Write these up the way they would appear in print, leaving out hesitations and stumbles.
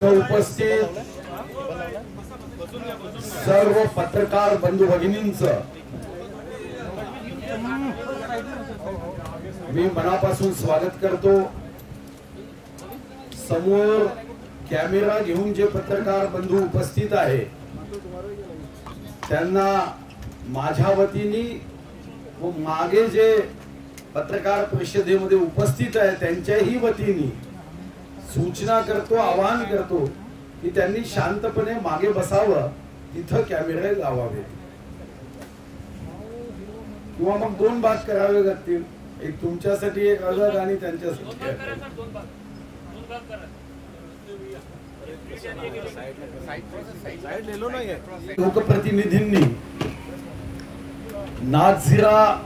उपस्थित सर्व पत्रकार बंधू भगिनींचं मी मनापासून स्वागत करतो। समोर कॅमेरा घेऊन जे पत्रकार बंधू उपस्थित आहे त्यांना माझ्या वतीने व मागे जे पत्रकार परिषदेमध्ये उपस्थित आहे त्यांच्याही वतीने सूचना करतो, आवाहन करतो की त्यांनी शांतपणे मागे बसावं, तिथं कॅमेरे लावावे किंवा मग दोन भाग करावे लागतील, एक तुमच्यासाठी एक अलग आणि त्यांच्यासाठी। लोकप्रतिनिधींनी नागझिरा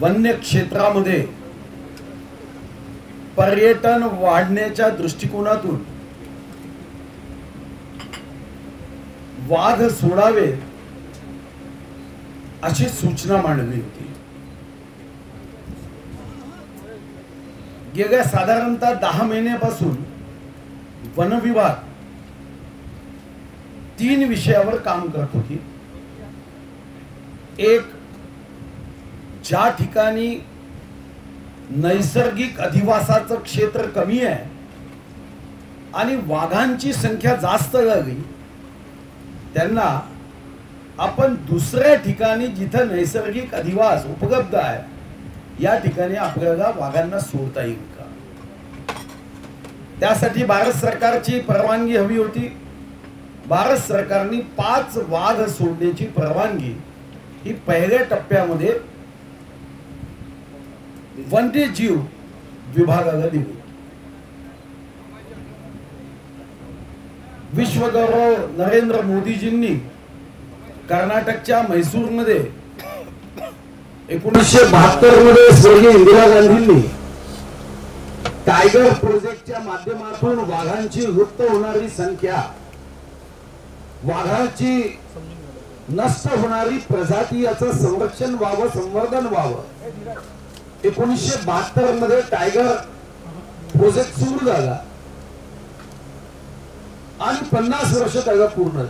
वन्य क्षेत्रामध्ये पर्यटन वाढण्याच्या दृष्टिकोनातून वाघ सोडावे अशी सूचना मांडली होती। गेल्या साधारणतः 10 महिन्यापासून वन विभाग 3 विषयावर काम करत होती। एक, ज्या ठिकाणी नैसर्गिक अधिवासाचं क्षेत्र कमी आहे आणि वाघांची संख्या जास्त झाली, त्यांना आपण दुसऱ्या ठिकाणी जिथे नैसर्गिक अधिवास उपलब्ध आहे या ठिकाणी आपल्याला वाघांना सोडता येईल का, त्यासाठी भारत सरकारची परवानगी हवी होती। भारत सरकारने 5 वाघ सोडण्याची परवानगी ही पहिल्या टप्प्यामध्ये वन्यजीव विभागाला दिली। विश्वगौरव नरेंद्र मोदीजींनी कर्नाटकच्या म्हैसूरमध्ये 1972 मध्ये स्वर्गीय इंदिरा गांधींनी टायगर प्रोजेक्टच्या माध्यमातून वाघांची लुप्त होणारी संख्या, वाघाची नष्ट होणारी प्रजाती याचं संरक्षण व्हावं, संवर्धन व्हावं, 1972 मध्ये टायगर प्रोजेक्ट सुरू झाला आणि 50 वर्ष त्याला पूर्ण।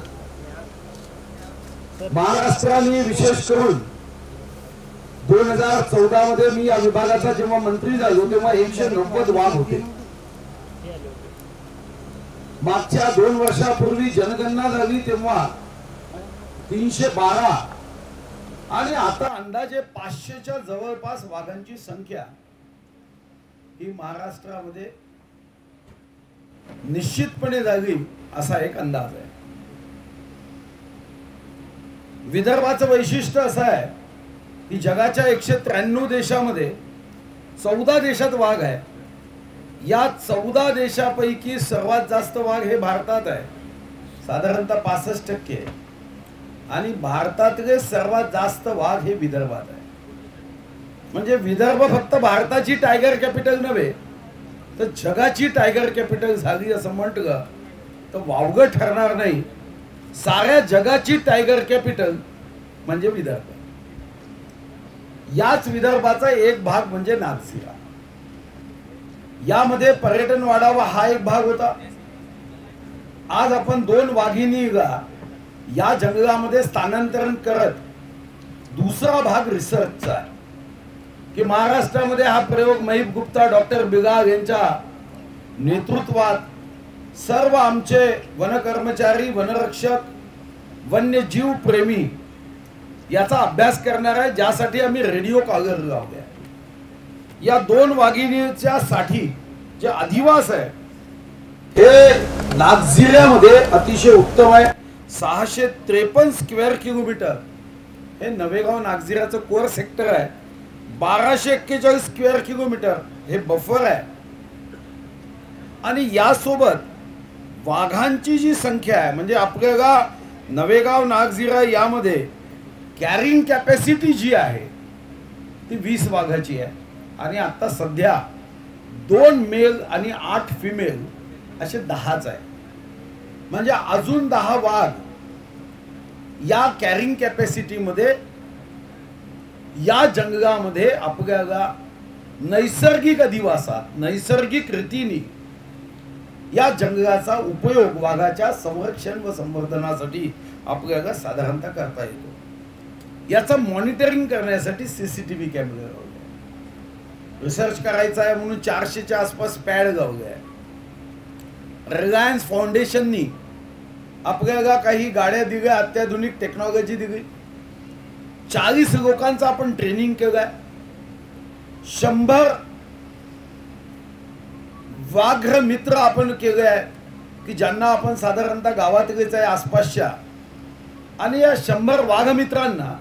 महाराष्ट्राने विशेष करून 2014 मध्ये मी या विभागाचा जेव्हा मंत्री झालो तेव्हा 190 वाघ होते। मागच्या 2 वर्षापूर्वी जनगणना झाली तेव्हा 312 आणि आता अंदाजे 500च्या जवळपास वाघांची संख्या ही महाराष्ट्रामध्ये निश्चितपणे झाली असा एक अंदाज आहे। विदर्भाचं वैशिष्ट्य असं आहे की जगाच्या 193 देशामध्ये 14 देशात वाघ आहे। या 14 देशापैकी सर्वात जास्त वाघ हे भारतात आहे, साधारणतः 65%, आणि भारतातले सर्वात जास्त वाघ हे विदर्भात आहे। म्हणजे विदर्भ फक्त भारताची टायगर कॅपिटल नव्हे तर जगाची टायगर कॅपिटल झाली असं म्हटलं तर वावगं ठरणार नाही। साऱ्या जगाची टायगर कॅपिटल म्हणजे विदर्भ। याच विदर्भाचा एक भाग म्हणजे नागझिरा, यामध्ये पर्यटन वाढावा हा एक भाग होता। आज आपण 2 वाघिणीला या जंगलामध्ये स्थानांतरण करत दुसरा भाग रिसर्चचा आहे की महाराष्ट्रामध्ये हा प्रयोग महिब गुप्ता, डॉक्टर बिगाग यांच्या नेतृत्वात सर्व आमचे वनकर्मचारी, वनरक्षक, वन्यजीव प्रेमी याचा अभ्यास करणार आहे, ज्यासाठी आम्ही रेडिओ कॉलर लावले आहे। या 2 वाघिणीच्या साठी जे अधिवास आहे हे नागझिऱ्यामध्ये अतिशय उत्तम आहे। 653 स्क्वेअर किलोमीटर हे नवेगाव नागझिराचं कोर सेक्टर आहे। 1241 स्क्वेअर किलोमीटर हे बफर आहे आणि यासोबत वाघांची जी संख्या आहे म्हणजे आपल्याला नवेगाव नागझिरा यामध्ये कॅरिंग कॅपॅसिटी जी आहे ती 20 वाघाची आहे आणि आता सध्या 2 मेल आणि 8 फिमेल असे 10च आहे। म्हणजे अजून 10 वाघ या कॅरिंग कॅपॅसिटी मध्ये या जंगलामध्ये आपल्याला नैसर्गिक अधिवासात नैसर्गिक रीतीने या जंगलाचा उपयोग वाघाच्या संरक्षण व संवर्धनासाठी आपल्याला साधारणतः करता येतो। याचं मॉनिटरिंग करण्यासाठी सीसीटीव्ही कॅमेरे लावले, रिसर्च करायचा आहे म्हणून 400च्या आसपास पॅड लावले आहे। रिलायन्स फाउंडेशननी आपल्याला काही गाड्या दिल्या, अत्याधुनिक टेक्नॉलॉजी दिली, 40 लोकांचं आपण ट्रेनिंग केलंय, 100 वाघ्र मित्र आपण केले आहे की ज्यांना आपण साधारणतः गावातलेच आहे आसपासच्या, आणि या 100 वाघ मित्रांना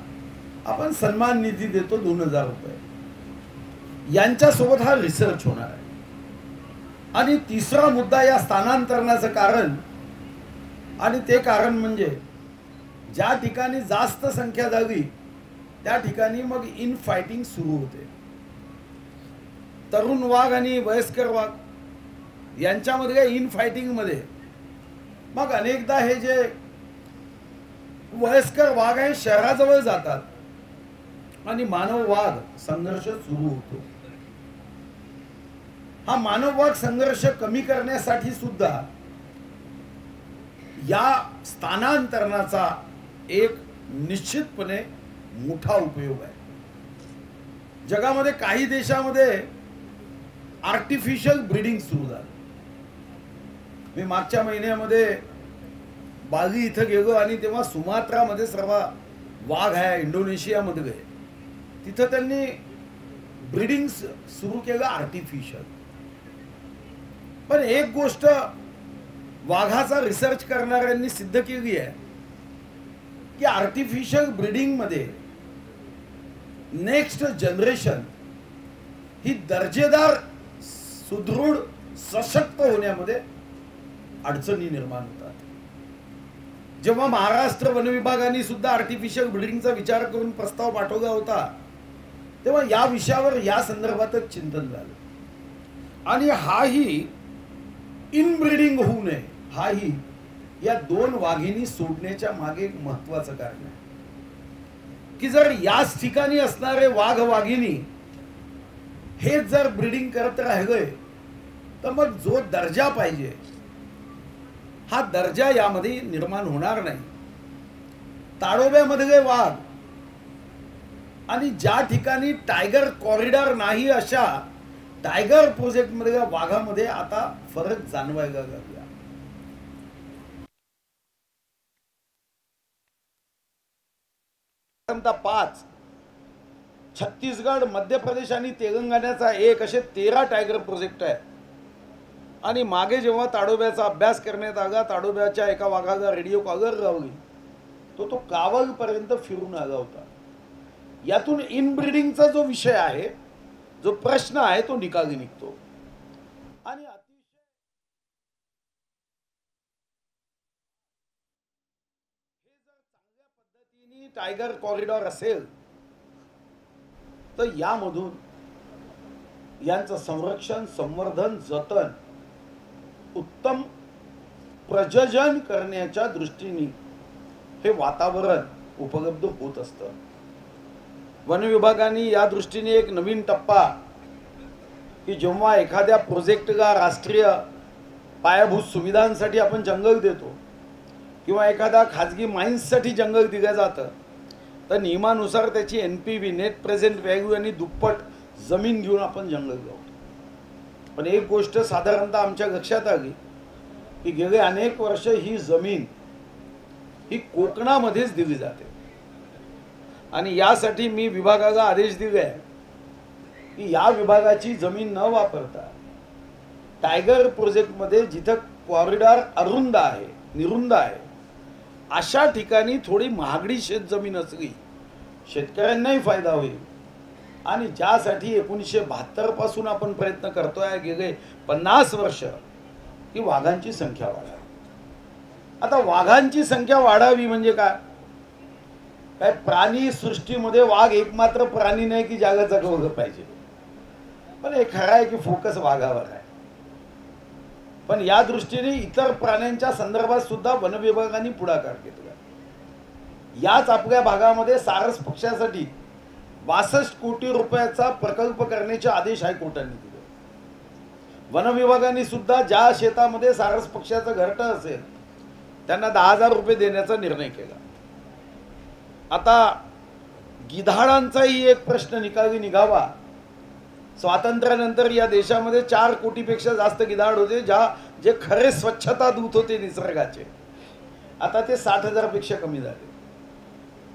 आपण सन्मान निधी देतो 2000 रुपये। यांच्यासोबत हा रिसर्च होणार आहे। आणि तिसरा मुद्दा या स्थानांतरणाचं कारण, आणि ते कारण म्हणजे ज्या ठिकाणी जास्त संख्या झाली त्या ठिकाणी मग इन फायटिंग सुरू होते। तरुण वाघ आणि वयस्कर वाघ यांच्यामध्ये इन फायटिंग मध्ये मग अनेकदा हे जे वयस्कर वाघ आहे शहराजवळ जातात आणि मानव वाघ संघर्ष सुरू होतो। हा मानव वाघ संघर्ष कमी करण्यासाठी सुद्धा या स्थानांतरणाचा एक निश्चितपणे मोठा उपयोग आहे। जगामध्ये काही देशामध्ये आर्टिफिशियल ब्रीडिंग सुरू झालं। मी मागच्या महिन्यामध्ये बाली इथं गेलो आणि तेव्हा सुमात्रामध्ये सर्व वाघ आहे, इंडोनेशियामध्ये गए, तिथं त्यांनी ब्रीडिंग सुरू केलं आर्टिफिशियल। पण एक गोष्ट वाघाचा रिसर्च करणाऱ्यांनी सिद्ध केली आहे की आर्टिफिशियल ब्रीडिंग मध्ये नेक्स्ट जनरेशन ही दर्जेदार, सुदृढ, सशक्त होण्यामध्ये अडचणी निर्माण होतात। जेव्हा महाराष्ट्र वन विभागाने सुद्धा आर्टिफिशियल ब्रीडिंगचा विचार करून प्रस्ताव पाठवला होता तेव्हा या विषयावर या संदर्भातच चिंतन झालं। आणि हाही इनब्रीडिंग होऊ नये, हाही या 2 वाघिणी सोडण्याच्या मागे एक महत्वाचं कारण आहे की जर याच ठिकाणी असणारे वाघ वाघिणी हे जर ब्रीडिंग करत राहिले तर मग जो दर्जा पाहिजे हा दर्जा यामध्ये निर्माण होणार नाही। ताडोब्यामधले वाघ आणि ज्या ठिकाणी टायगर कॉरिडॉर नाही अशा टायगर प्रोजेक्ट मध्ये वाघामध्ये आता फरक जाणवायला लागला। 5 छत्तीसगड, मध्य प्रदेश आणि तेलंगणाचा एक असे 13 टायगर प्रोजेक्ट आहे। आणि मागे जेव्हा ताडोब्याचा अभ्यास करण्यात आला, ताडोब्याच्या एका वाघाला रेडिओ कॉलर लावली, तो कावल पर्यंत फिरून आला होता। यातून इनब्रीडिंगचा जो विषय आहे, जो प्रश्न आहे, तो निकाली निघतो। आणि अतिशय हे जर चांगल्या पद्धतीने टायगर कॉरिडॉर असेल तर यामधून यांचं संरक्षण, संवर्धन, जतन, उत्तम प्रजनन करण्याच्या दृष्टीने हे वातावरण उपलब्ध होत असतं। वन विभागाने या दृष्टीने एक नवीन टप्पा की जेव्हा एखाद्या प्रोजेक्टला राष्ट्रीय पायाभूत सुविधांसाठी आपण जंगल देतो किंवा एखादा खाजगी माइन्ससाठी जंगल दिलं जातं तर नियमानुसार त्याची एनपीव्ही, नेट प्रेझेंट व्हॅल्यू आणि दुप्पट जमीन घेऊन आपण जंगल लावतो। पण एक गोष्ट साधारणतः आमच्या लक्षात आली की गेले अनेक वर्ष ही जमीन ही कोकणामध्येच दिली जाते। आणि यासाठी मी विभागाला आदेश दिले आहे की या विभागाची जमीन न वापरता टायगर प्रोजेक्टमध्ये जिथं कॉरिडॉर अरुंद आहे, निरुंद आहे, अशा ठिकाणी थोडी महागडी शेत जमीन असली शेतकऱ्यांनाही फायदा होईल। आणि ज्यासाठी 1972 पासून आपण प्रयत्न करतोय, गेले 50 वर्ष की वाघांची संख्या वाढावी। आता वाघांची संख्या वाढावी म्हणजे काय? काय प्राणी सृष्टीमध्ये वाघ एकमात्र प्राणी नाही की जगात जगवलं पाहिजे, पण हे खरं आहे की फोकस वाघावर आहे। पण या दृष्टीने इतर प्राण्यांच्या संदर्भात सुद्धा वन विभागाने पुढाकार घेतला। याच आपल्या भागामध्ये सारस पक्ष्यासाठी 62 कोटी रुपयाचा प्रकल्प करण्याचे आदेश हायकोर्टाने दिले। वन विभागाने सुद्धा ज्या शेतामध्ये सारस पक्षाचं घरटं असेल त्यांना 10,000 रुपये देण्याचा निर्णय केला. आता गिधाडांचाही एक प्रश्न निकाली निघावा. स्वातंत्र्यानंतर या देशामध्ये 4 कोटीपेक्षा जास्त गिधाड होते, जे खरे स्वच्छता दूत होते निसर्गाचे. आता ते 60,000 पेक्षा कमी झाले.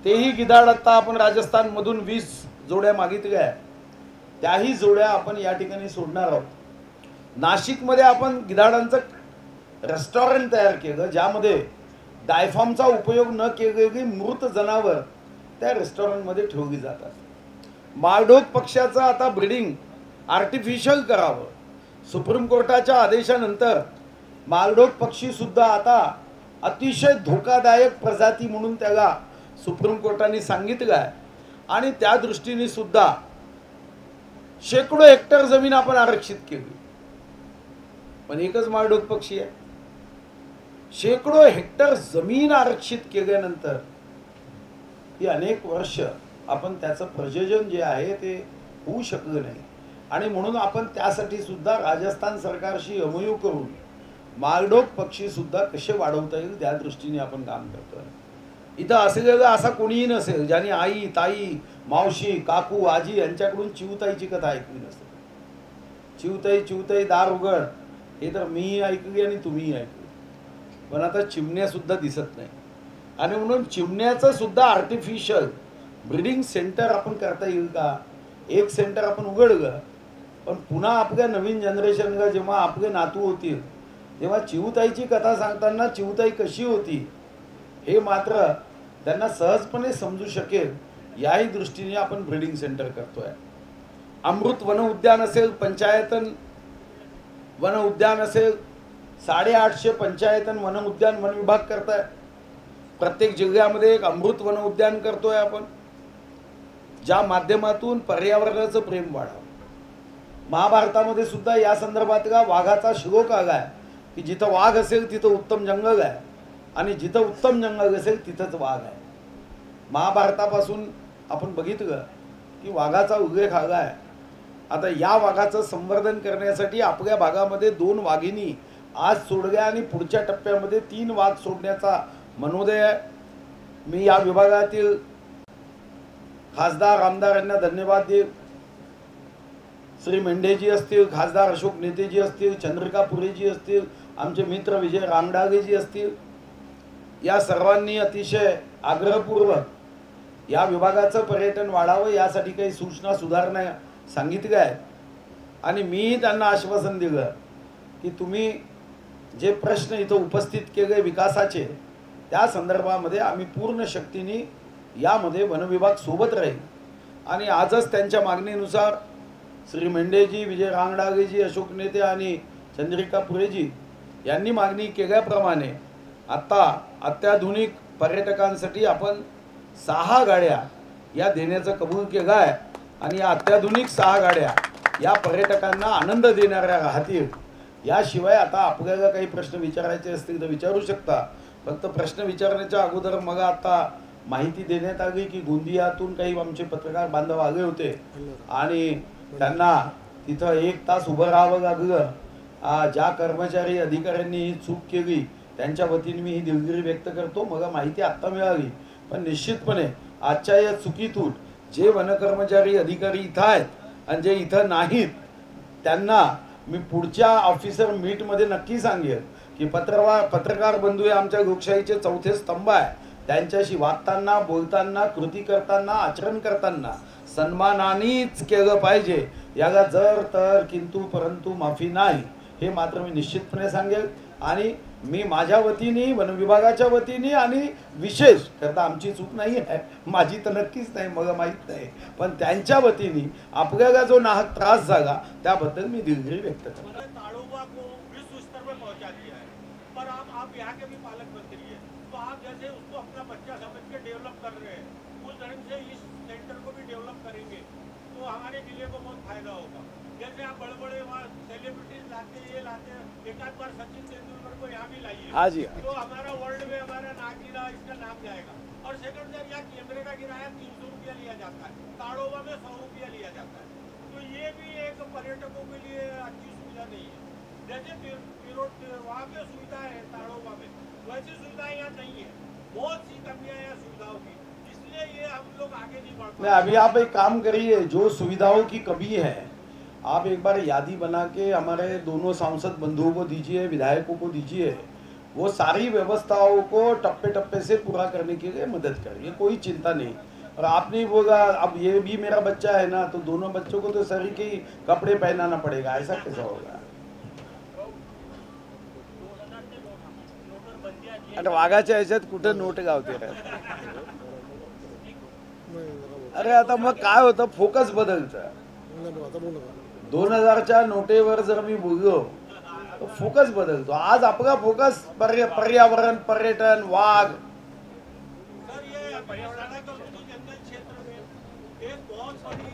तेही गिधाड आता आपण राजस्थान मधून 20 जोड्या मागितल्या, त्याही जोड्या आपण या ठिकाणी सोडणार आहोत. नाशिकमध्ये आपण गिधाडांचं रेस्टॉरंट तयार केलं, ज्यामध्ये डायफॉर्मचा उपयोग न केलेली मृत जनावर त्या रेस्टॉरंटमध्ये ठेवली जातात. माळढोक पक्षाचं आता ब्रीडिंग आर्टिफिशियल करावं. सुप्रीम कोर्टाच्या आदेशानंतर माळढोक पक्षी सुद्धा आता अतिशय धोकादायक प्रजाती म्हणून त्याला सुप्रीम कोर्टाने सांगितलं आहे. आणि त्या दृष्टीने सुद्धा शेकडो हेक्टर जमीन आपण आरक्षित केली, पण एकच माळढोक पक्षी आहे. शेकडो हेक्टर जमीन आरक्षित केल्यानंतर ही अनेक वर्ष आपण त्याचं प्रयोजन जे आहे ते होऊ शकलं नाही. आणि म्हणून आपण त्यासाठी सुद्धा राजस्थान सरकारशी एमओयू करून माळढोक पक्षी सुद्धा कसे वाढवता येईल त्या दृष्टीने आपण काम करतोय. इथं असलेलं असा कोणीही नसेल ज्याने आई, ताई, मावशी, काकू, आजी यांच्याकडून चिवताईची कथा ऐकली नसेल. चिवताई चिवताई दार उघड हे तर मीही ऐकली आणि तुम्हीही ऐकली, पण आता चिमण्या सुद्धा दिसत नाही. आणि म्हणून चिमण्याचं सुद्धा आर्टिफिशियल ब्रीडिंग सेंटर आपण करता येईल का? एक सेंटर आपण उघडलं, पण पुन्हा आपल्या नवीन जनरेशनला जेव्हा आपले नातू होतील तेव्हा चिवताईची कथा सांगताना चिवताई कशी होती हे मात्र त्यांना सहजपणे समजू शकेल, याही दृष्टीने आपण ब्रीडिंग सेंटर करतोय. अमृत वन उद्यान असेल, पंचायतन वन उद्यान असेल, 850 पंचायतन वन उद्यान वन विभाग करताय. प्रत्येक जिल्ह्यामध्ये एक अमृत वन उद्यान करतोय आपण, ज्या माध्यमातून पर्यावरणाचं प्रेम वाढावं. महाभारतामध्ये सुद्धा या संदर्भातला वाघाचा श्लोक आलाय की जिथं वाघ असेल तिथं उत्तम जंगल आहे, आणि जिथं उत्तम जंगल असेल तिथंच वाघ आहे. महाभारतापासून आपण बघितलं की वाघाचा उल्लेख आलाय. आता या वाघाचं संवर्धन करण्यासाठी आपल्या भागामध्ये 2 वाघिणी आज सोडल्या आणि पुढच्या टप्प्यामध्ये 3 वाघ सोडण्याचा मनोदय आहे. मी या विभागातील खासदार आमदारांना धन्यवाद देईन. श्री मेंढेजी असतील, खासदार अशोक नेतेजी असतील, चंद्रिका पुरेजी असतील, आमचे मित्र विजय रामडागेजी असतील, या सर्वांनी अतिशय आग्रहपूर्वक या विभागाचं पर्यटन वाढावं यासाठी काही सूचना सुधारणा सांगितल्या आहेत. आणि मी त्यांना आश्वासन दिलं की तुम्ही जे प्रश्न इथं उपस्थित केले विकासाचे, त्या संदर्भामध्ये आम्ही पूर्ण शक्तीने यामध्ये वन विभाग सोबत राहील. आणि आजच त्यांच्या मागणीनुसार श्री मेंढेजी, विजय रांगडागेजी, अशोक नेते आणि चंद्रिका पुरेजी यांनी मागणी केल्याप्रमाणे आता अत्याधुनिक पर्यटकांसाठी आपण 6 गाड्या या देण्याचं कबूल केलं आहे. आणि या अत्याधुनिक 6 गाड्या या पर्यटकांना आनंद देणाऱ्या राहतील. याशिवाय आता आपल्याला काही प्रश्न विचारायचे असतील तर विचारू शकता. फक्त प्रश्न विचारण्याच्या अगोदर मग आता माहिती देण्यात आली की गोंदियातून काही आमचे पत्रकार बांधव आले होते आणि त्यांना तिथं 1 तास उभं राहावं लागलं. ज्या कर्मचारी अधिकाऱ्यांनी ही चूक केली त्यांच्या वतीने मी ही दिलगिरी व्यक्त करतो. मला माहिती आत्ता मिळाली, पण निश्चितपणे आजच्या या चुकीतून जे वनकर्मचारी अधिकारी इथं आहेत आणि जे इथं नाहीत त्यांना मी पुढच्या ऑफिसर मीटमध्ये नक्की सांगेल की पत्रकार बंधू हे आमच्या लोकशाहीचे चौथे स्तंभ आहे. त्यांच्याशी वागताना, बोलताना, कृती करताना, आचरण करताना सन्मानानेच केलं पाहिजे. याला जर तर किंतु परंतु माफी नाही, हे मात्र मी निश्चितपणे सांगेल. आणि मी माझ्या वतीने, वन विभागाच्या वतीने आणि विशेष करता आमची चूक नाही आहे, माझी तर नक्कीच नाही, मला माहीत नाही, पण त्यांच्या वतीने आपल्याला जो नाहक त्रास झाला त्याबद्दल मी दिलगिरी व्यक्त करतो. यहाँ के भी पालक मंत्री है, तो आप जैसे उसको अपना बच्चा समझ के डेवलप कर रहे हैं, उस ढंग से इस सेंटर को भी डेवलप करेंगे तो हमारे जिले को बहुत फायदा होगा. जैसे आप बड़े बड़े वहाँ सेलिब्रिटीज लाते, ये लाते हैं, एक आध बार सचिन तेंदुलकर को यहाँ भी लाइए. हाँ जी, तो हमारा वर्ल्ड में हमारा नागिरा इसका नाम जाएगा. और सेकंड सर, यहाँ कैमरे का किराया 300 रुपया लिया जाता है, ताड़ोबा में 100 रुपया लिया जाता है. तो ये भी एक पर्यटकों के लिए अच्छी सुविधा नहीं है. जैसे वहाँ पे सुविधाएं है ताड़ोबा में, वैसी सुविधाएं यहाँ नहीं है। बहुत सी कमियां हैं सुविधाओं की, इसलिए ये हम लोग आगे नहीं बढ़ नहीं, अभी आप एक काम करिए, जो सुविधाओं की कमी है आप एक बार यादी बना के हमारे दोनों सांसद बंधुओं को दीजिए, विधायकों को दीजिए, वो सारी व्यवस्थाओं को टप्पे टप्पे से पूरा करने के लिए मदद करिए, कोई चिंता नहीं। और आपने बोला अब ये भी मेरा बच्चा है ना, तो दोनों बच्चों को तो सभी के कपड़े पहनाना पड़ेगा, ऐसा कैसा होगा? अरे वाघाच्या ह्याच्यात कुठे नोट गावते रे? अरे आता मग काय होतं, फोकस बदलतं। 2000च्या नोटेवर जर मी बोललो तो फोकस बदलतो। आज आपला फोकस पर्यावरण, पर्यटन, वाघ। सर ये जंगल क्षेत्र में एक बहुत बड़ी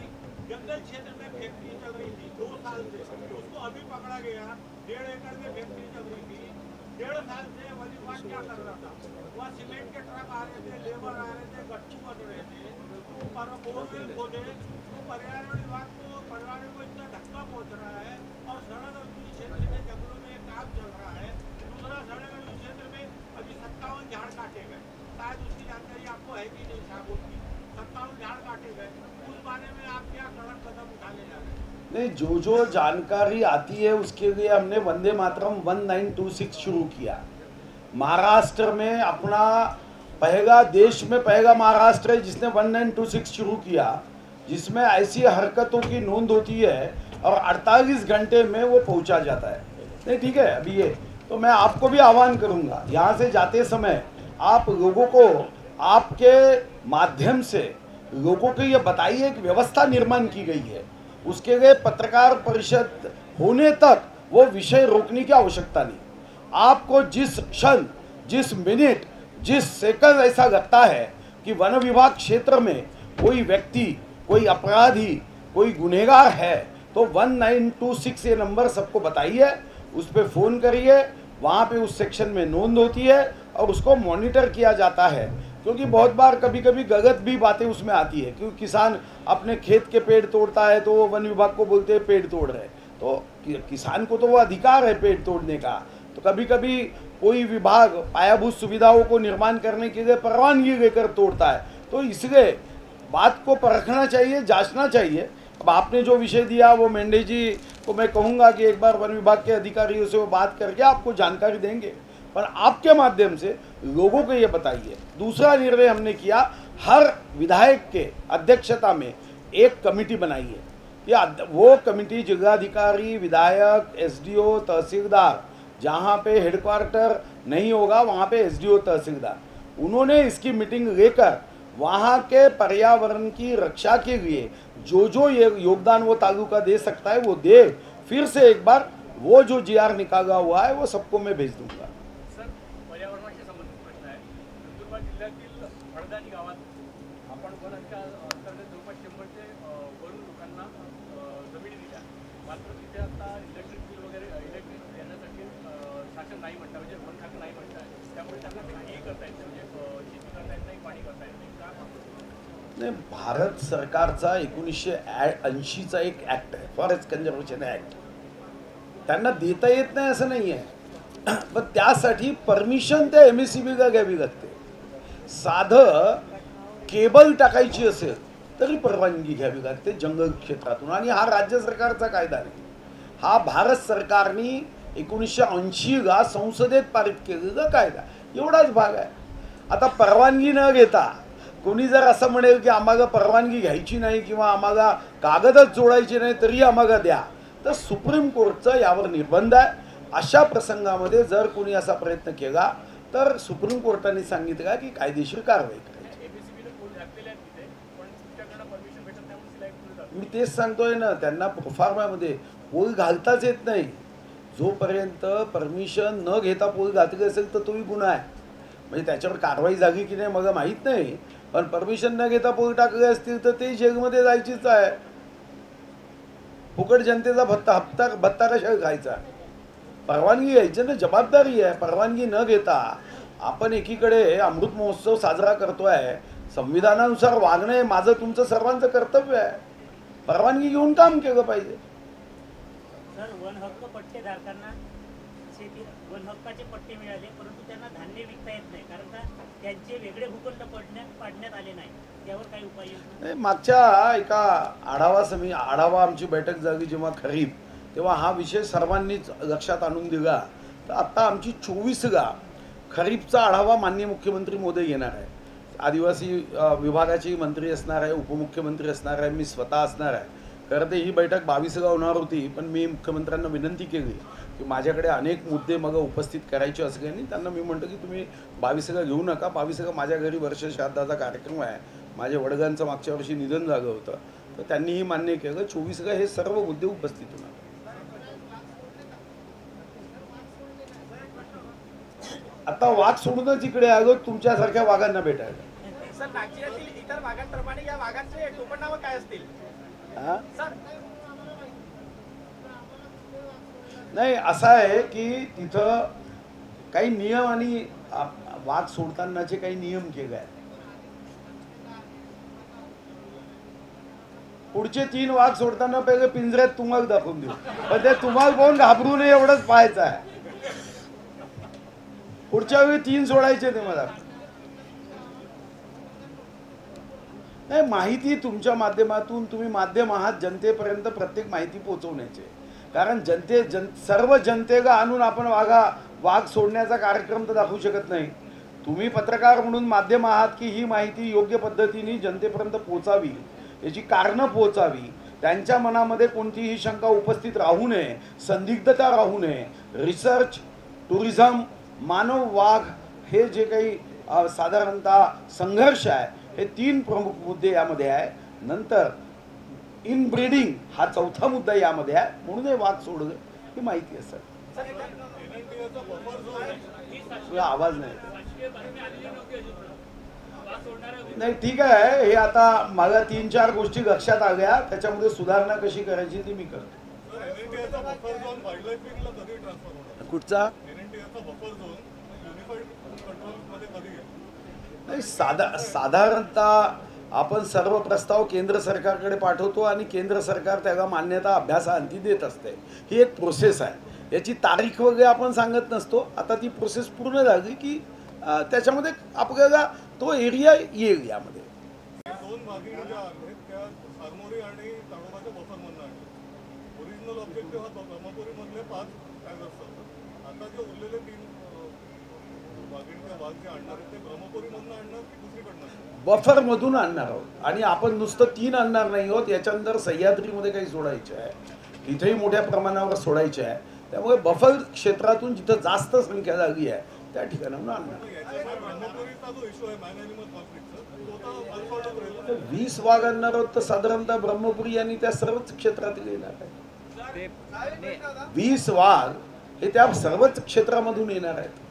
जंगल क्षेत्र में फैक्ट्री चल रही थी 2 साल से, उसको अभी पकड़ा गया। 1.5 एकड़ में फैक्ट्री चल रही थी, 1.5 साल से वन विभाग क्या कर रहा था, वहाँ सीमेंट के ट्रक आ रहे थे, लेबर आ रहे थे, गट्टू बन रहे थे, बोरवेल खोदे, तो पर्यावरण विभाग को इतना धक्का पहुँच रहा है। और सड़क क्षेत्र में जंगलों में काम चल रहा है। दूसरा, सड़क क्षेत्र में अभी 57 झाड़ काटे गए, शायद उसकी जानकारी आपको है कि नहीं साबुत की, 57 झाड़ काटे गए, उस बारे में आप क्या कड़क कदम उठाने जा रहे हैं? नहीं, जो जानकारी आती है उसके लिए हमने वंदे मातरम 1926 शुरू किया। महाराष्ट्र में अपना पहला, देश में पहला महाराष्ट्र है जिसने 1926 शुरू किया, जिसमें ऐसी हरकतों की नोंद होती है और 48 घंटे में वो पहुंचा जाता है। नहीं ठीक है, अभी ये तो मैं आपको भी आह्वान करूंगा, यहाँ से जाते समय आप लोगों को आपके माध्यम से लोगों को ये बताइए कि व्यवस्था निर्माण की गई है, उसके लिए पत्रकार परिषद होने तक वो विषय रोकने की आवश्यकता नहीं। आपको जिस क्षण, जिस मिनट, जिस सेकंड ऐसा लगता है कि वन विभाग क्षेत्र में कोई व्यक्ति, कोई अपराधी, कोई गुनहगार है, तो 1926 ये नंबर सबको बताइए, उस पर फ़ोन करिए, वहाँ पे उस सेक्शन में नोंद होती है और उसको मॉनिटर किया जाता है। क्योंकि बहुत बार कभी कभी गलत भी बातें उसमें आती है, क्योंकि किसान अपने खेत के पेड़ तोड़ता है तो वो वन विभाग को बोलते हैं पेड़ तोड़ रहे, तो किसान को तो वो अधिकार है पेड़ तोड़ने का। तो कभी कभी कोई विभाग पायाभूत सुविधाओं को निर्माण करने के लिए परवानगी लेकर तोड़ता है, तो इसलिए बात को परखना चाहिए, जांचना चाहिए। अब आपने जो विषय दिया वो मेंढे जी को मैं कहूँगा कि एक बार वन विभाग के अधिकारियों से वो बात करके आपको जानकारी देंगे, पर आपके माध्यम से लोगों को ये बताइए। दूसरा निर्णय हमने किया, हर विधायक के अध्यक्षता में एक कमेटी बनाई है, या वो कमेटी जिलाधिकारी, विधायक, एसडीओ, तहसीलदार, जहाँ पे हेडक्वार्टर नहीं होगा वहाँ पे एसडीओ, तहसीलदार, उन्होंने इसकी मीटिंग लेकर वहाँ के पर्यावरण की रक्षा के लिए जो ये योगदान वो तालुका दे सकता है वो दे। फिर से एक बार वो जो जीआर निकाला हुआ है वो सबको मैं भेज दूंगा। सर, पर्यावरणाशी संबंधित प्रश्न आहे। नंदुरबार जिल्ह्यातील फळदाणी गावात आपण वनांच्या अंतर्गत जवळपास 100 ते वरून लोकांना जमिनी दिल्या, मात्र तिथे आता इलेक्ट्रिक बिल वगैरे इलेक्ट्रिक येण्यासाठी शासन नाही म्हणतं, म्हणजे वन खातं नाही म्हणतं, त्यामुळे त्यांना काहीही करता येत नाही, म्हणजे शेती करता येत नाही, पाणी करता येत नाही। नाही, भारत सरकारचा 1980चा एक ॲक्ट आहे, फॉरेस्ट कन्झर्वेशन ॲक्ट, त्यांना देता येत नाही असं नाही आहे, पण त्यासाठी परमिशन त्या MSCBला घ्यावी लागते। साधं केबल टाकायची असेल तरी परवानगी घ्यावी लागते जंगल क्षेत्रातून, आणि हा राज्य सरकारचा कायदा नाही, हा भारत सरकारने 1980ला संसदेत पारित केलेला कायदा, एवढाच भाग आहे। आता परवानगी न घेता कोणी जर असं म्हणेल की आम्हाला परवानगी घ्यायची नाही किंवा आम्हाला कागदच जोडायचे नाही तरी आम्हाला द्या, तर सुप्रीम कोर्टचा यावर निर्बंध आहे। अशा प्रसंगामध्ये जर कोणी असा प्रयत्न केला तर सुप्रीम कोर्टाने सांगितलं की कायदेशीर कारवाई करायची। मी तेच सांगतोय ना, त्यांना प्रोफार्मामध्ये पोल घालताच येत नाही, जोपर्यंत परमिशन न घेता पोल घातली असेल तर तोही गुन्हा आहे, म्हणजे त्याच्यावर कारवाई झाली की नाही मला माहीत नाही, पण परमिशन न घेता पोल टाकले असतील तर ते जेलमध्ये जायचीच आहे। फुकट जनतेचा भत्ता कशा खायचा, परवानगी घ्यायची ना, जबाबदारी आहे। परवानगी न घेता आपण एकीकडे अमृत महोत्सव साजरा करतोय, संविधानानुसार वागणे माझं तुमचं सर्वांचं कर्तव्य आहे, परवानगी घेऊन काम केलं पाहिजे। सर, वन हक्क पट्टेधारकांना शेतीत वन हक्काचे पट्टे मिळाले, परंतु त्यांना धान्य विकता येत नाही, कारण का त्यांचे वेगळे भूखंड पाडण्यात आले नाही. त्यावर काही उपाय योजना? मागच्या एका आढावा आमची बैठक झाली जेव्हा खरीप, तेव्हा हा विषय सर्वांनीच लक्षात आणून दिला. तर आता आमची 24 खरीपचा आढावा माननीय मुख्यमंत्री महोदय घेणार आहे. आदिवासी विभागाचे मंत्री असणार आहे, उपमुख्यमंत्री असणार आहे, मी स्वतः असणार आहे. खरं तर ही बैठक 22 होणार होती, पण मी मुख्यमंत्र्यांना विनंती केली की माझ्याकडे अनेक मुद्दे मग उपस्थित करायचे असल्याने त्यांना मी म्हणतो की तुम्ही 22 घेऊ नका. 22 माझ्या घरी वर्ष श्राद्धाचा कार्यक्रम आहे. माझ्या वडिलांचं मागच्या वर्षी निधन झालं होतं, तर त्यांनीही मान्य केलं. 24 हे सर्व मुद्दे उपस्थित होणार. आता वाघ सोडूनच इकडे आलो तुमच्यासारख्या वाघांना भेटायला. सर, नागजिरातील इतर वाघांप्रमाणे या वाघांचे टोपणनावं काय असतील? नाही, असं आहे की तिथं काही नियम आणि वाघ सोडतानाचे काही नियम केले आहेत. पुढचे 3 वाघ सोडताना पहिले पिंजऱ्यात तुम्हाला दाखवून देऊ, पण ते तुम्हाला कोण घाबरू नये एवढंच पाहायचं आहे. पुढच्या वेळी 3 सोडायचे ते मला. नाही, माहिती तुमच्या माध्यमातून तुम्ही माध्यम आहात जनतेपर्यंत प्रत्येक माहिती पोहोचवण्याची. कारण सर्व जनतेला आणून आपण वाघ सोडण्याचा कार्यक्रम तर दाखवू शकत नाही. तुम्ही पत्रकार म्हणून माध्यम आहात की ही माहिती योग्य पद्धतीने जनतेपर्यंत पोहोचावी, याची कारणं पोहोचावी, त्यांच्या मनामध्ये कोणतीही शंका उपस्थित राहू नये, संदिग्धता राहू नये. रिसर्च, टुरिझम, मानव वाघ हे जे काही साधारणतः संघर्ष आहे, हे 3 प्रमुख मुद्दे यामध्ये आहे. नंतर इनब्रीडिंग हा 4था मुद्दा यामध्ये आहे. म्हणून हे वाघ सोडलं ही माहिती असेल. आवाज नाही, ठीक आहे. हे आता मला 3-4 गोष्टी लक्षात आल्या, त्याच्यामध्ये सुधारणा कशी करायची ती मी करतो. कुठचा नाही, साधारणतः आपण सर्व प्रस्ताव केंद्र सरकारकडे पाठवतो आणि केंद्र सरकार त्याला मान्यता अभ्यासाअंती देत असते. ही एक प्रोसेस आहे. याची तारीख वगैरे आपण सांगत नसतो. आता ती प्रोसेस पूर्ण झाली की त्याच्यामध्ये आपल्याला तो एरिया येईल. यामध्ये 2 वाघिणी ज्या आहेत त्या सारमोरी आणि ताडोबाच्या बफरमधून आहेत. ओरिजिनल ऑब्जेक्टिव्ह हा ब्रह्मपुरीमधले 5 टायगर्स असतात. आता जे उरलेले 3 वाघिणीचे वाघ जे आणणार आहेत ते ब्रह्मपुरीमधून आणणार की दुसरीकडनं? बफरमधून आणणार आहोत. आणि आपण नुसतं 3 आणणार नाही आहोत, याच्यानंतर सह्याद्रीमध्ये काही सोडायचे आहे, तिथेही मोठ्या प्रमाणावर सोडायचे आहे. त्यामुळे बफर क्षेत्रातून जिथं जास्त संख्या झाली आहे त्या ठिकाणाहून आणणार. 20 वाघ आणणार आहोत तर साधारणतः ब्रह्मपुरी आणि त्या सर्वच क्षेत्रातील येणार आहे. 20 वाघ हे त्या सर्वच क्षेत्रामधून येणार आहेत.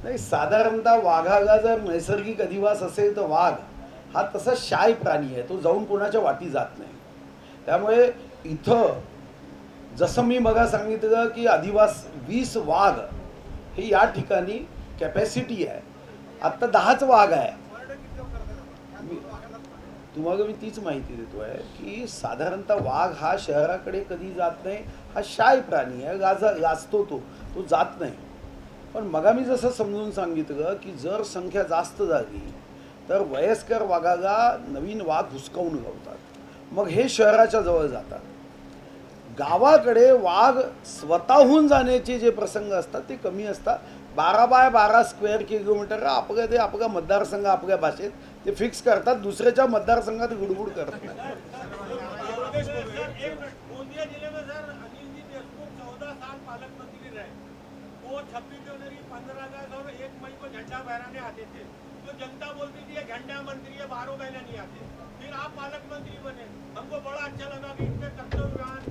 नाही, साधारणतः वाघाला जर नैसर्गिक अधिवास असेल तर वाघ हा तसा शाय प्राणी आहे, तो जाऊन कोणाच्या वाटी जात नाही. त्यामुळे इथं जसं मी मगा सांगितलं की अधिवास 20 वाघ हे या ठिकाणी कॅपॅसिटी आहे. आत्ता 10च वाघ आहे. तुम्हाला मी तीच माहिती देतोय की साधारणतः वाघ हा शहराकडे कधी जात नाही. हा शाय प्राणी आहे, गाजतो तो जात नाही. पण मगा मी जसं समजून सांगितलं की जर संख्या जास्त झाली तर वयस्कर वाघाला नवीन वाघ हुसकावून लावतात, मग हे शहराच्या जवळ जातात. गावाकडे वाघ स्वतःहून जाण्याचे जे प्रसंग असतात ते कमी असतात. 12 बाय 12 स्क्वेअर किलोमीटर आपला मतदारसंघ आपल्या भाषेत ते फिक्स करतात, दुसऱ्याच्या मतदारसंघात गुडगुड करतात. गोंदिया जिले में सर अनिल जी देशमुख 14 साल पालक मंत्री रहे. वो 26 जनवरी 15 अगस्त और 1 मई को झंडा फहराने आते थे. तो जनता बोलती थी ये झंडा मंत्री है, 12 महीने नहीं आते. फिर आप पालक मंत्री बने, हमको बड़ा अच्छा लगा कि इतने कर्तव्यवान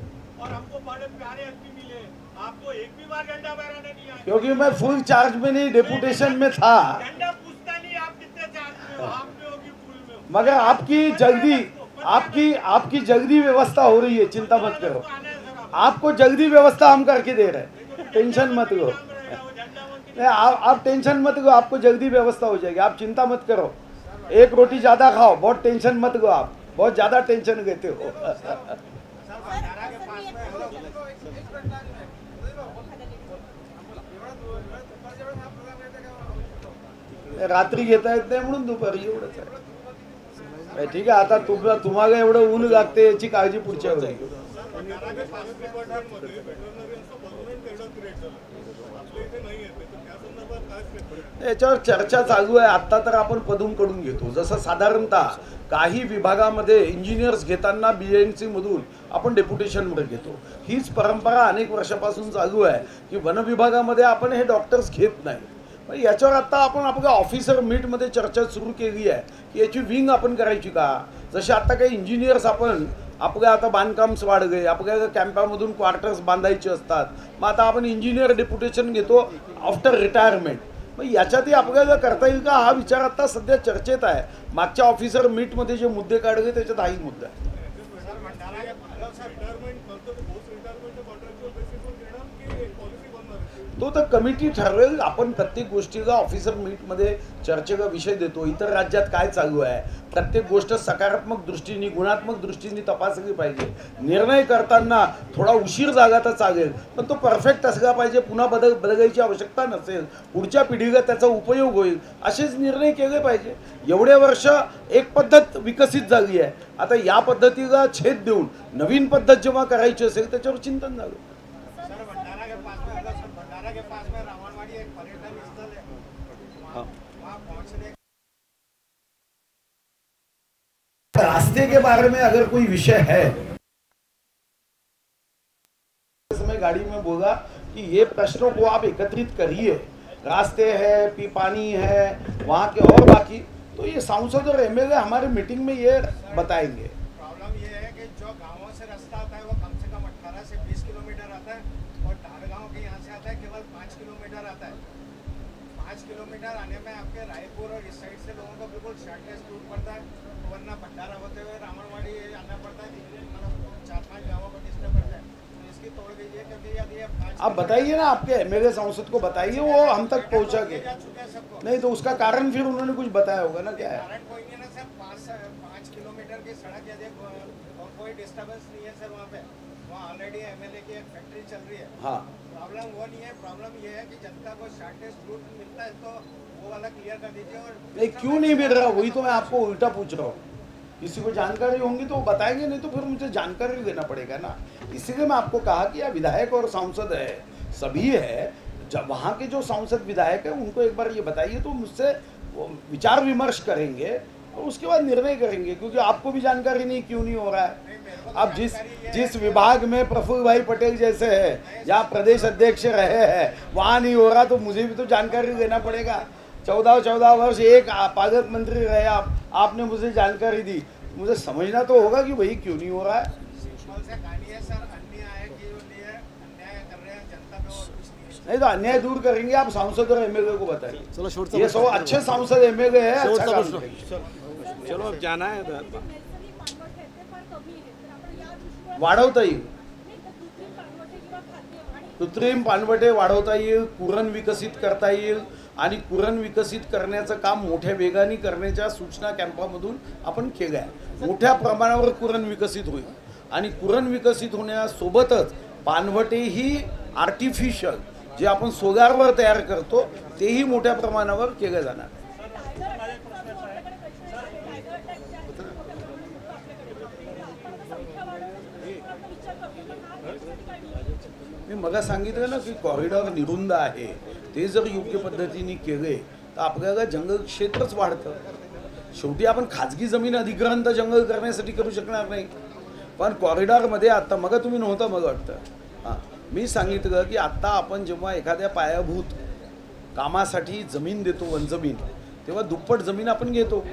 और हमको बड़े प्यारे एमपी मिले. आपको एक भी बार झंडा फहराने नहीं आया. क्योंकि मैं फुल चार्ज में नहीं, डेपुटेशन में था. झंडा पूछता नहीं आप कितने चार्ज में हो, आप में होगी फुल में. मगर आपकी जल्दी व्यवस्था हो रही है, चिंता मत करो. आपको जल्दी व्यवस्था हम करके दे रहे हैं, टेंशन मत लो. आप टेंशन मत लो, आपको जल्दी व्यवस्था हो जाएगी, आप चिंता मत करो. एक रोटी ज्यादा खाओ, बहुत टेंशन मत लो आप. बहुत ज़्यादा टेंशन लेते हो। रात्री घेता येत नाही म्हणून दुपारी एवढंच आहे। ठीक आहे, आता तुम्हाला एवढं ऊन लागते याची काळजी पुढच्या वेळी। याच्यावर चर्चा चालू आहे आता, तर आपण पदूमकडून घेतो। जसं साधारणतः काही विभागामध्ये इंजिनियर्स घेताना BNC मधून आपण डेप्युटेशनवर घेतो, हीच परंपरा अनेक वर्षापासून चालू आहे की वन विभागामध्ये आपण हे डॉक्टर्स घेत नाही। याच्यावर आता आपण आपल्या ऑफिसर मीटमध्ये चर्चा सुरू केली आहे की याची विंग आपण करायची का। जसे आता काही इंजिनियर्स आपण आपल्या आता बांधकाम्स वाढले, आपल्याला कॅम्पामधून क्वार्टर्स बांधायचे असतात, मग आता आपण इंजिनियर डेप्युटेशन घेतो आफ्टर रिटायरमेंट। मग याच्यातही आपल्याला करता येईल का हा विचार आता सध्या चर्चेत आहे। मागच्या ऑफिसर मीटमध्ये जे मुद्दे काढले त्याच्यात हाही मुद्दा आहे। तो तर कमिटी ठरवेल। आपण प्रत्येक गोष्टीला ऑफिसर मीटमध्ये चर्चेचा विषय देतो। इतर राज्यात काय चालू आहे, प्रत्येक गोष्ट सकारात्मक दृष्टीने गुणात्मक दृष्टीने तपासली पाहिजे। निर्णय करताना थोडा उशीर झाला तर चालेल, पण तो परफेक्ट असला पाहिजे, पुन्हा बदलायची आवश्यकता नसेल, पुढच्या पिढीला त्याचा उपयोग होईल असेच निर्णय केले पाहिजे। एवढे वर्ष एक पद्धत विकसित झाली आहे, आता या पद्धतीला छेद देऊन नवीन पद्धत जेव्हा करायची असेल त्याच्यावर चिंतन झालं। रास्ते के बारे में अगर कोई विषय है, मैं गाड़ी में बोला कि ये प्रश्नों को आप एकत्रित करिए, रास्ते है, पानी है, वहाँ के और बाकी, तो ये सांसद और MLA हमारे मीटिंग में ये बताएंगे। प्रॉब्लम ये है कि जो गांवों से रास्ता आता है वो कम से कम 18 से 20 किलोमीटर आता है, और ढारगांव के यहाँ से आता है केवल 5 किलोमीटर आता है। 5 किलोमीटर आने में आपके रायपुर और इस साइड से लोगों को बिल्कुल शॉर्टेस्ट रूट पड़ता है, वरना भंडारा होते हुए रावणवाड़ी आना पड़ता है, मतलब 4-5 गाँवों को खींचना पड़ता है। तो इसकी तोड़ दीजिए, क्योंकि यदि आप बताइए ना, आपके MLA सांसद को बताइए, वो हम तक पहुँचा के। नहीं तो उसका कारण फिर उन्होंने कुछ बताया होगा ना, क्या है कारण? कोई नहीं ना सर, 5 किलोमीटर की सड़क यदि और कोई डिस्टर्बेंस नहीं है सर, वहाँ पे वहाँ ऑलरेडी MLA की एक फैक्ट्री चल रही है। हाँ, प्रॉब्लम वो नहीं है, प्रॉब्लम ये है कि जनता को शॉर्टेस्ट रूट मिलता है, तो वो वाला क्लियर कर दीजिए। और नहीं क्यों नहीं मिल रहा, वही तो मैं आपको उल्टा पूछ रहा हूँ। किसी को जानकारी होंगी तो बताएंगे, नहीं तो फिर मुझे जानकारी देना पड़ेगा ना। इसीलिए मैं आपको कहा कि यह विधायक और सांसद है, सभी है, जब वहाँ के जो सांसद विधायक है उनको एक बार ये बताइए, तो मुझसे विचार विमर्श करेंगे और उसके बाद निर्णय करेंगे, क्योंकि आपको भी जानकारी नहीं क्यों नहीं हो रहा है। अब जिस विभाग में प्रफुल्ल भाई पटेल जैसे है, जहाँ प्रदेश अध्यक्ष रहे हैं, वहाँ नहीं हो रहा, तो मुझे भी तो जानकारी देना पड़ेगा। 14 वर्ष एक पायलट मंत्री रहे आपने मुझे जानकारी दी, मुझे समझना तो होगा कि भाई क्यों नहीं हो रहा है। नहीं तो अन्याय दूर करेंगे, आप सांसद और MLA को बताइए। चलो, ये सब अच्छे सांसद MLA है, अच्छा काम करेंगे। चलो अब जाना है, वाढवता येईल, कृत्रिम पाणवठे वाढवता येईल, कुरण विकसित करता येईल, आणि कुरण विकसित करण्याचं काम मोठ्या वेगाने करण्याच्या सूचना कॅम्पामधून आपण केल्या। मोठ्या प्रमाणावर कुरण विकसित होईल, आणि कुरण विकसित होण्यासोबतच पाणवठे ही आर्टिफिशियल जे आपण सोलारवर तयार करतो तेही मोठ्या प्रमाणावर केले जाणार। मी मगा सांगितलं ना की कॉरिडॉर निरुंद आहे, ते जर योग्य पद्धतीने केले तर आपल्याला जंगल क्षेत्रच वाढतं। शेवटी आपण खाजगी जमीन अधिग्रहण तर जंगल करण्यासाठी करू शकणार नाही, पण कॉरिडॉरमध्ये आता मग तुम्ही नव्हता मग वाटतं हां, मी सांगितलं की आत्ता आपण जेव्हा एखाद्या पायाभूत कामासाठी जमीन देतो, वनजमीन, तेव्हा दुप्पट जमीन आपण घेतो।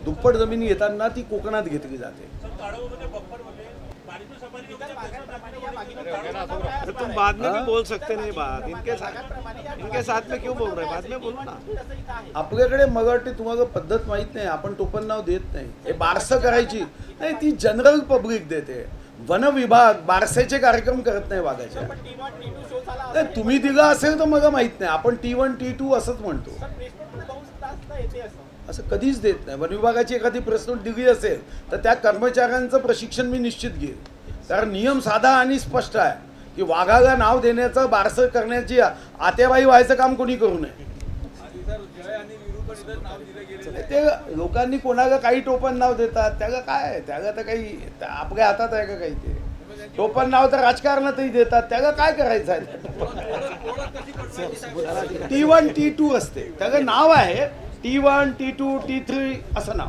दुप्पट जमीन घेताना ती कोकणात घेतली जाते। तो तुम बाद में भी बोल सकते नहीं बात, इनके साथ में क्यों बोल रहे, बाद में बोलो ना। आपल्याकडे मग वाटते तुम्हाला पद्धत माहित नाही, आपण टोपण नाव देत नाही, हे बारसं करायची नाही, ती जनरल पब्लिक देते। वन विभाग बारसेचे कार्यक्रम करत नाही वाघाच्या। नाही तुम्ही दिला असेल तर मग माहित नाही, आपण T1 T2 असंच म्हणतो। असं कधीच देत नाही. वन विभागाची एखादी पर्सनल डिग्री असेल तर त्या कर्मचाऱ्यांचं प्रशिक्षण मी निश्चित घेईन. कारण नियम साधा आणि स्पष्ट आहे की वाघाला नाव देण्याचं बारसं करण्याची आतेबाई व्हायचं काम कोणी करू नये. ते लोकांनी कोणाला काही टोपण नाव देतात, त्याला काय, त्याला तर काही आपल्या हातात आहे का काही. ते टोपण नाव तर राजकारणातही देतात, त्याला काय करायचं आहे. T1 T2 असते, त्याचं नाव आहे T1 T2 T3 असं नाव.